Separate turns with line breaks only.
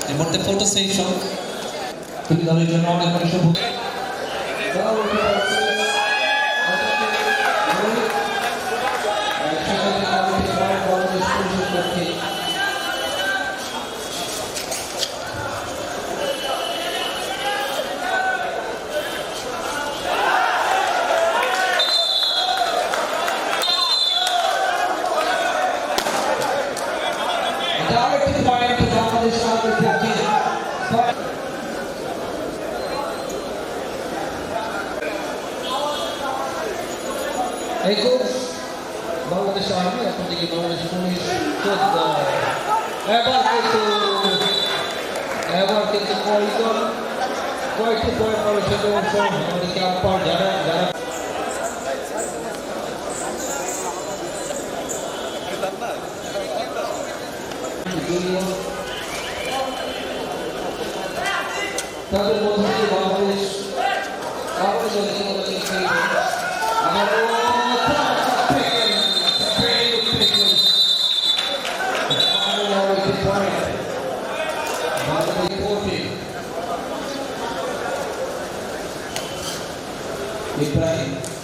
এই মুহূর্তে photo session তুলে ধরার জন্য অনেক অনেক শুভেচ্ছা। বাংলাদেশ আর্মি এখন থেকে বাংলাদেশ পুলিশ এবার কিন্তু কয়েকটি পয়েন্ট মানুষের আমাদের ক্যাম্পার যারা তাদের মধ্যে থেকে বাংলাদেশ Ibrahim